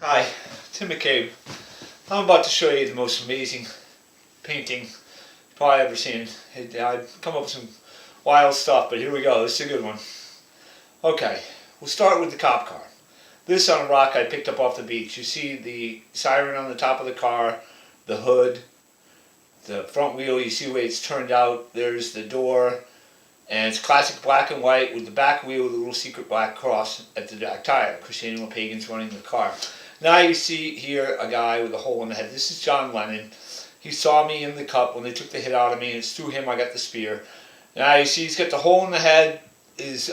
Hi, Tim McCabe. I'm about to show you the most amazing painting you've probably ever seen. I've come up with some wild stuff, but here we go. This is a good one. Okay, we'll start with the cop car. This on a rock I picked up off the beach. You see the siren on the top of the car, the hood, the front wheel. You see the way it's turned out. There's the door, and it's classic black and white with the back wheel with a little secret black cross at the back tire. Christian Pagan's running the car. Now you see here a guy with a hole in the head. This is John Lennon. He saw me in the cup when they took the hit out of me, and it's through him I got the spear. Now you see he's got the hole in the head, his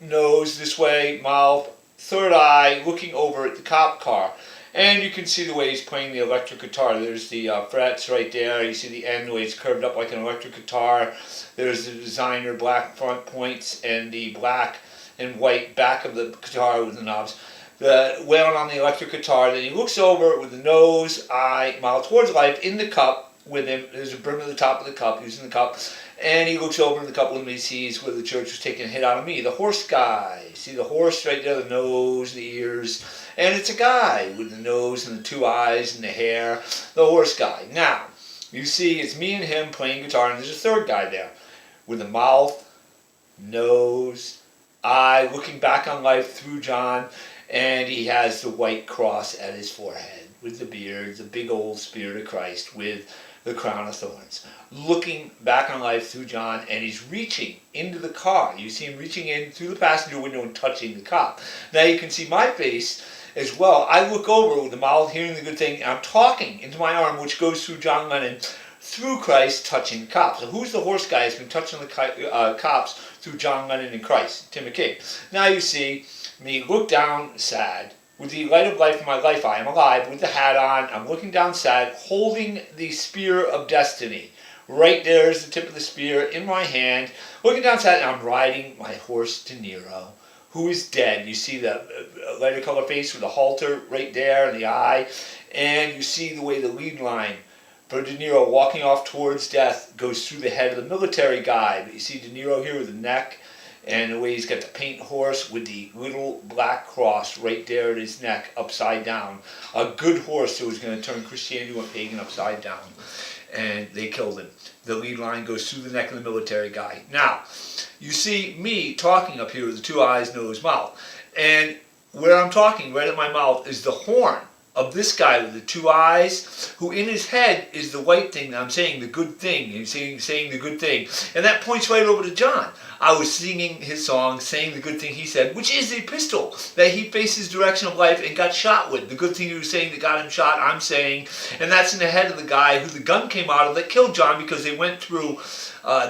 nose this way, mouth, third eye, looking over at the cop car. And you can see the way he's playing the electric guitar. There's the frets right there. You see the end, the way it's curved up like an electric guitar. There's the designer black front points and the black and white back of the guitar with the knobs. The wailing on the electric guitar. Then he looks over with the nose, eye, mouth towards life in the cup with him. There's a brim at the top of the cup, using the cup. And he looks over in the cup with me, sees where the church was taking a hit out of me. The horse guy. See the horse right there, the nose, the ears. And it's a guy with the nose and the two eyes and the hair. The horse guy. Now, you see it's me and him playing guitar, and there's a third guy there with the mouth, nose, eye, looking back on life through John. And he has the white cross at his forehead with the beard, the big old Spirit of Christ with the crown of thorns. Looking back on life through John, and he's reaching into the car. You see him reaching in through the passenger window and touching the cop. Now you can see my face as well. I look over with the mouth, hearing the good thing, and I'm talking into my arm, which goes through John Lennon, through Christ, touching the cops. So who's the horse guy who's been touching the cops through John Lennon and Christ? Tim McCabe. Now you see me look down sad with the light of life in my life. I am alive with the hat on. I'm looking down sad, holding the spear of destiny. Right there is the tip of the spear in my hand. Looking down sad, and I'm riding my horse De Niro, who is dead. You see the lighter color face with the halter right there in the eye. And you see the way the lead line for De Niro walking off towards death goes through the head of the military guy. But you see De Niro here with the neck. And the way he's got the paint horse with the little black cross right there at his neck, upside down. A good horse who was going to turn Christianity into a pagan upside down. And they killed him. The lead line goes through the neck of the military guy. Now, you see me talking up here with the two eyes, nose, mouth. And where I'm talking, right at my mouth, is the horn of this guy with the two eyes, who in his head is the white thing that I'm saying, the good thing. He's saying the good thing. And that points right over to John. I was singing his song, saying the good thing he said, which is the pistol that he faced his direction of life and got shot with. The good thing he was saying that got him shot, I'm saying. And that's in the head of the guy who the gun came out of that killed John, because they went through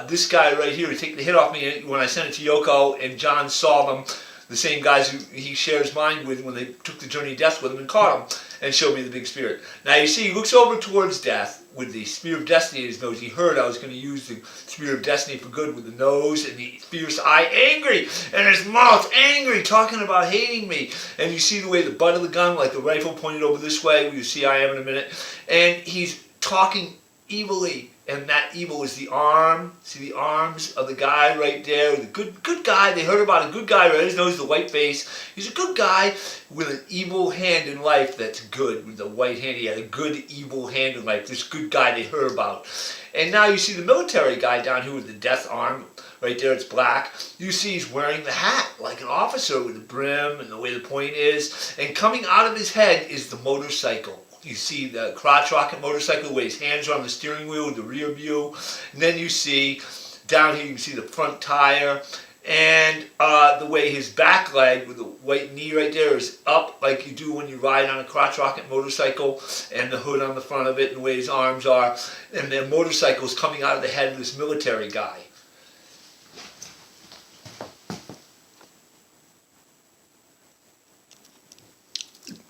this guy right here to take the hit off me when I sent it to Yoko, and John saw them. The same guys who he shares mind with when they took the journey of death with him and caught him and showed me the big spirit. Now you see he looks over towards death with the spear of destiny in his nose. He heard I was going to use the spear of destiny for good with the nose and the fierce eye, angry, and his mouth angry, talking about hating me. And you see the way the butt of the gun, like the rifle pointed over this way, you see I am in a minute, and he's talking evilly. And that evil is the arm. See the arms of the guy right there. The good guy. They heard about a good guy right his nose, the white face. He's a good guy with an evil hand in life that's good. With the white hand, he had a good evil hand in life. This good guy they heard about. And now you see the military guy down here with the death arm. Right there, it's black. You see he's wearing the hat like an officer with the brim and the way the point is. And coming out of his head is the motorcycle. You see the crotch rocket motorcycle, the way his hands are on the steering wheel with the rear view. And then you see, down here you can see the front tire. And the way his back leg with the white knee right there is up like you do when you ride on a crotch rocket motorcycle. And the hood on the front of it and the way his arms are. And the motorcycle's coming out of the head of this military guy.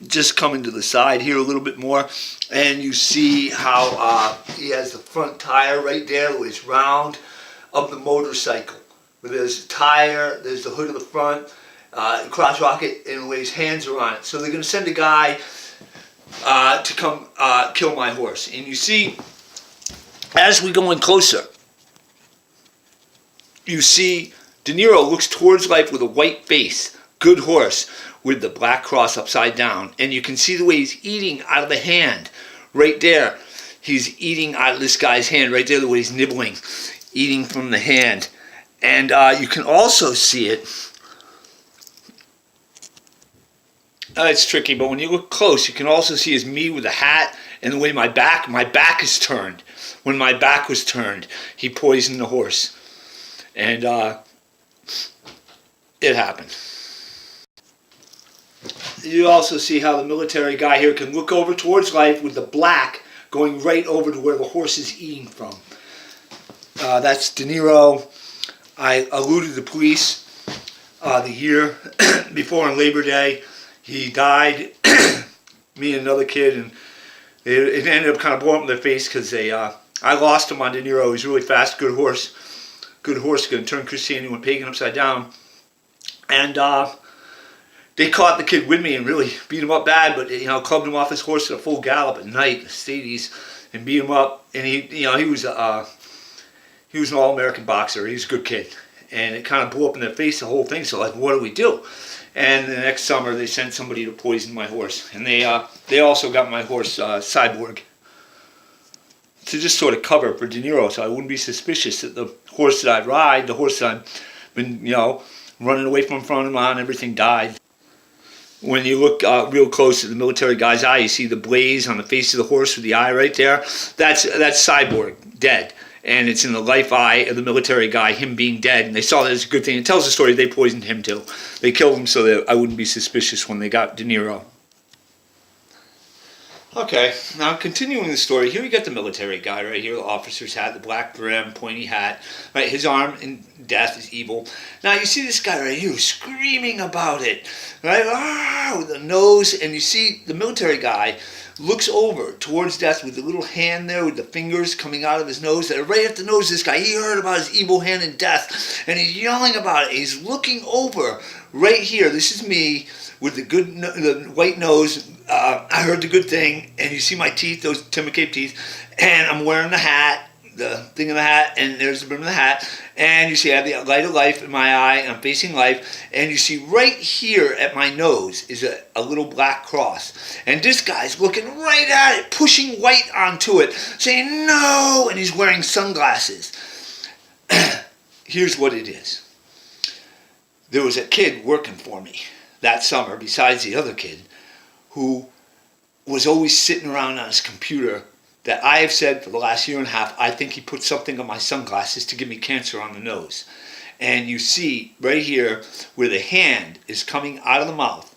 Just coming to the side here a little bit more, and you see how he has the front tire right there, where it's round, of the motorcycle. Where there's the tire, there's the hood of the front, crotch rocket, and the way his hands are on it. So they're going to send a guy to come kill my horse. And you see, as we go in closer, you see De Niro looks towards life with a white face. Good horse. with the black cross upside down. And you can see the way he's eating out of the hand right there. He's eating out of this guy's hand right there, the way he's nibbling, eating from the hand. And you can also see it. It's tricky, but when you look close, you can also see is me with the hat and the way my back is turned. When my back was turned, he poisoned the horse. And it happened. You also see how the military guy here can look over towards life with the black going right over to where the horse is eating from. That's De Niro. I alluded to the police the year before on Labor Day. He died, me and another kid, and it ended up kind of blowing up in their face because I lost him on De Niro. He was really fast, good horse, going to turn Christianity and pagan upside down. And they caught the kid with me and really beat him up bad, but clubbed him off his horse at a full gallop at night, the Stadies, and beat him up. And he was an all-American boxer. He was a good kid, and it kind of blew up in their face, the whole thing. So like, what do we do? And the next summer, they sent somebody to poison my horse, and they also got my horse Cyborg to just sort of cover for De Niro, so I wouldn't be suspicious that the horse that I ride, the horse that I've been running away from in front of him on, everything died. When you look real close at the military guy's eye, you see the blaze on the face of the horse with the eye right there. That's Cyborg, dead. And it's in the life eye of the military guy, him being dead. And they saw that as a good thing. It tells the story they poisoned him too. They killed him so that I wouldn't be suspicious when they got De Niro. Okay, now continuing the story, here we got the military guy right here, the officer's hat, the black brim, pointy hat, right? His arm in death is evil. Now you see this guy right here screaming about it, right? With the nose, and you see the military guy looks over towards death with the little hand there with the fingers coming out of his nose. They're right at the nose of this guy. He heard about his evil hand in death, and he's yelling about it. He's looking over right here. This is me with the white nose. I heard the good thing, and you see my teeth, those McCabe teeth, and I'm wearing the hat, the thing in the hat, and there's the brim of the hat, and you see I have the light of life in my eye, and I'm facing life, and you see right here at my nose is a little black cross, and this guy's looking right at it, pushing white onto it, saying no, and he's wearing sunglasses. Here's what it is. There was a kid working for me that summer, besides the other kid, who was always sitting around on his computer that I have said for the last year and a half, I think he put something on my sunglasses to give me cancer on the nose. And you see right here where the hand is coming out of the mouth,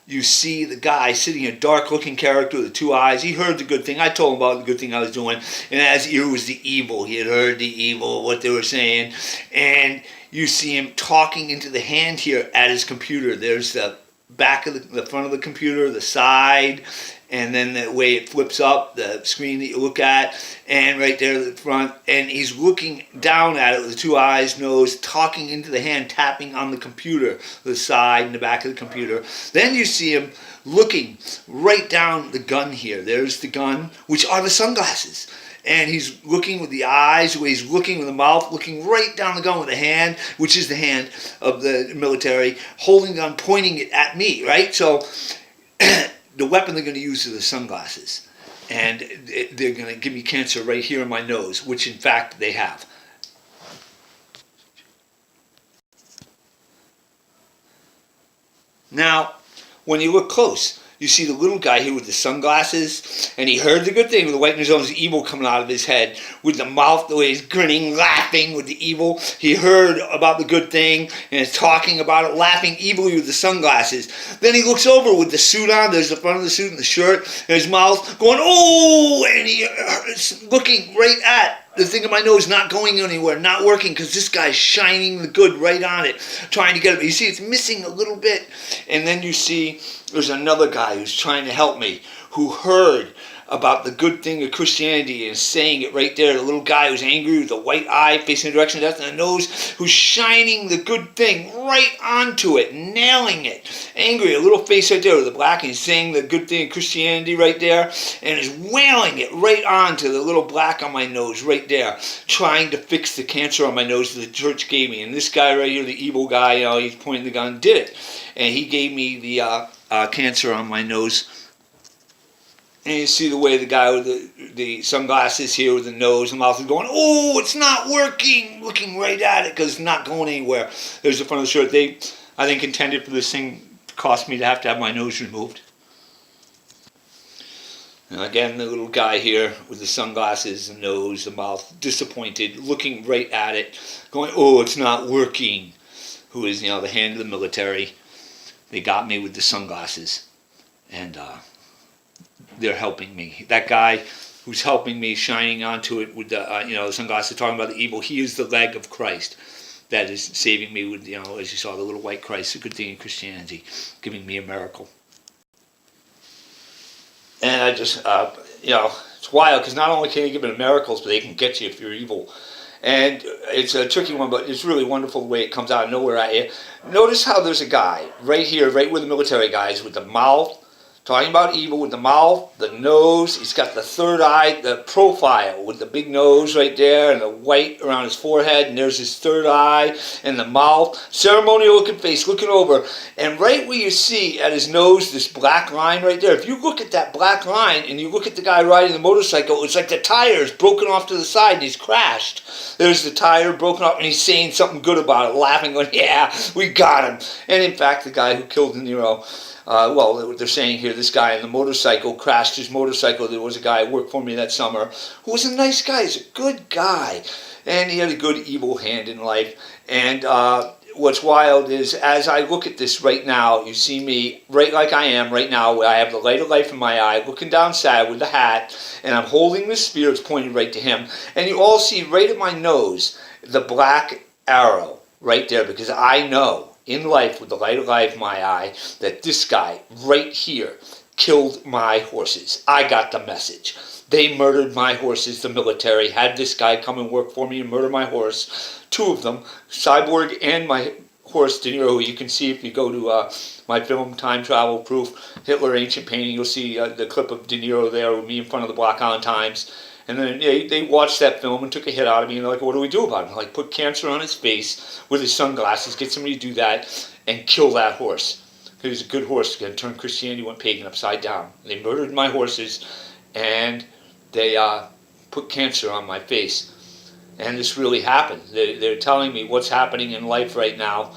you see the guy sitting, a dark-looking character with the two eyes. He heard the good thing. I told him about the good thing I was doing. And as ear was the evil. He had heard the evil, what they were saying. And you see him talking into the hand here at his computer. There's the back of the front of the computer, the side, and then the way it flips up, the screen that you look at, and right there at the front, and he's looking down at it with the two eyes, nose, talking into the hand, tapping on the computer, the side and the back of the computer. Then you see him looking right down the gun here. There's the gun, which are the sunglasses. And he's looking with the eyes, the way he's looking with the mouth, looking right down the gun with the hand, which is the hand of the military, holding the gun, pointing it at me, right? So the weapon they're going to use are the sunglasses. And they're going to give me cancer right here in my nose, which in fact they have. Now, when you look close, you see the little guy here with the sunglasses, and he heard the good thing with the white in his nose, the evil coming out of his head, with the mouth, the way he's grinning, laughing with the evil. He heard about the good thing, and is talking about it, laughing evilly with the sunglasses. Then he looks over with the suit on, there's the front of the suit and the shirt, and his mouth going, oh, and he's looking right at the thing in my nose, not going anywhere, not working, because this guy's shining the good right on it, trying to get it. You see, it's missing a little bit. And then you see there's another guy who's trying to help me, who heard about the good thing of Christianity and saying it right there. The little guy who's angry with the white eye facing the direction of death and the nose, who's shining the good thing right onto it, nailing it. Angry, a little face right there with the black, and he's saying the good thing of Christianity right there, and is wailing it right onto the little black on my nose right there, trying to fix the cancer on my nose that the church gave me. And this guy right here, the evil guy, he's pointing the gun, did it. And he gave me the cancer on my nose. And you see the way the guy with the sunglasses here with the nose and mouth is going, oh, it's not working, looking right at it because it's not going anywhere. There's the front of the shirt. They, I think, intended for this thing to cost me to have my nose removed. And again, the little guy here with the sunglasses, the nose, the mouth, disappointed, looking right at it, going, oh, it's not working. Who is, the hand of the military. They got me with the sunglasses. And they're helping me. That guy who's helping me, shining onto it with the sunglasses, talking about the evil, he is the leg of Christ that is saving me with, as you saw, the little white Christ, a good thing in Christianity, giving me a miracle. And I just, it's wild, because not only can they give me miracles, but they can get you if you're evil. And it's a tricky one, but it's really wonderful the way it comes out of nowhere at you. Notice how there's a guy right here, right where the military guy is, with the mouth, talking about evil with the mouth, the nose. He's got the third eye, the profile with the big nose right there and the white around his forehead. And there's his third eye and the mouth. Ceremonial looking face, looking over. And right where you see at his nose this black line right there, if you look at that black line and you look at the guy riding the motorcycle, it's like the tire's broken off to the side and he's crashed. There's the tire broken off and he's saying something good about it, laughing, going, yeah, we got him. And in fact, the guy who killed De Niro, they're saying here, this guy on the motorcycle crashed his motorcycle. There was a guy who worked for me that summer who was a nice guy. He's a good guy. And he had a good evil hand in life. And what's wild is, as I look at this right now, you see me right like I am right now, where I have the light of life in my eye, looking down sad with the hat, and I'm holding the spirits pointed right to him. And you all see right at my nose the black arrow right there, because I know in life, with the light of life in my eye, that this guy right here killed my horses. I got the message. They murdered my horses. The military had this guy come and work for me and murder my horse. Two of them, Cyborg and my horse, De Niro, who you can see if you go to my film, Time Travel Proof, Hitler Ancient Painting, you'll see the clip of De Niro there with me in front of the Block Island Times. And then they watched that film and took a hit out of me, and they're like, what do we do about it? I'm like, put cancer on his face with his sunglasses, get somebody to do that, and kill that horse. He was a good horse, going to turn Christianity, went pagan upside down. They murdered my horses, and they put cancer on my face. And this really happened. They're telling me what's happening in life right now.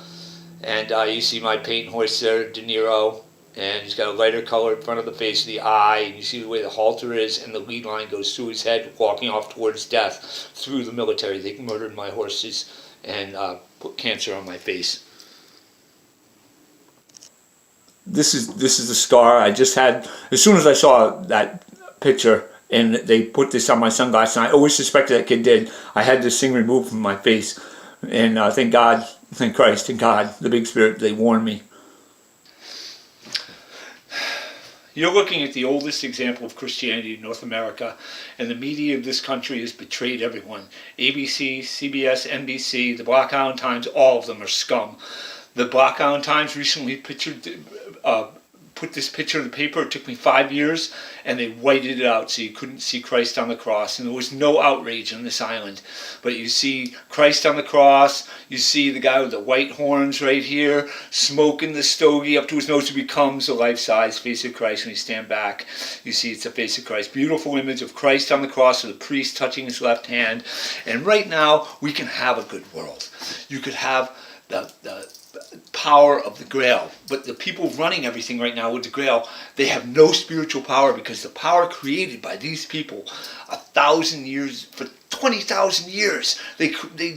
And you see my paint horse there, De Niro, and he's got a lighter color in front of the face of the eye, and you see the way the halter is, and the lead line goes through his head, walking off towards death through the military. They murdered my horses and put cancer on my face. This is the scar I just had. As soon as I saw that picture and they put this on my sunglasses, and I always suspected that kid did, I had this thing removed from my face. And thank God, thank Christ, thank God, the Big Spirit, they warned me. You're looking at the oldest example of Christianity in North America, and the media of this country has betrayed everyone. ABC, CBS, NBC, the Block Island Times, all of them are scum. The Block Island Times recently put this picture in the paper. It took me 5 years, and they whited it out so you couldn't see Christ on the cross, and there was no outrage on this island. But you see Christ on the cross, you see the guy with the white horns right here, smoking the stogie up to his nose, who becomes a life-size face of Christ when you stand back. You see it's a face of Christ. Beautiful image of Christ on the cross with the priest touching his left hand. And right now, we can have a good world. You could have the power of the Grail, but the people running everything right now with the Grail, they have no spiritual power, because the power created by these people 1,000 years, for 20,000 years, they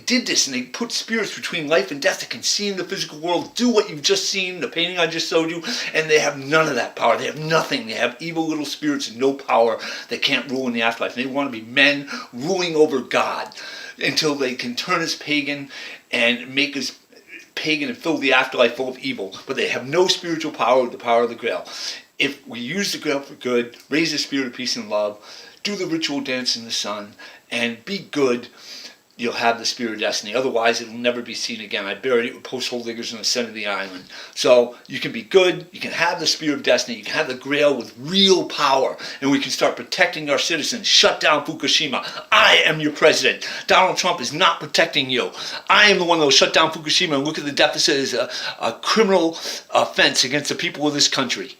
did this, and they put spirits between life and death that can see in the physical world, do what you've just seen, the painting I just showed you, and they have none of that power. They have nothing. They have evil little spirits and no power that can't rule in the afterlife. And they want to be men ruling over God until they can turn us pagan and make us pagan and fill the afterlife full of evil, but they have no spiritual power with the power of the Grail. if we use the grail for good, raise the spirit of peace and love, do the ritual dance in the sun, and be good, you'll have the spirit of destiny. Otherwise, it will never be seen again. I buried it with post-hole diggers in the center of the island. So you can be good, you can have the spirit of destiny, you can have the grail with real power, and we can start protecting our citizens. Shut down Fukushima. I am your president. Donald Trump is not protecting you. I am the one that will shut down Fukushima and look at the deficit as a criminal offense against the people of this country.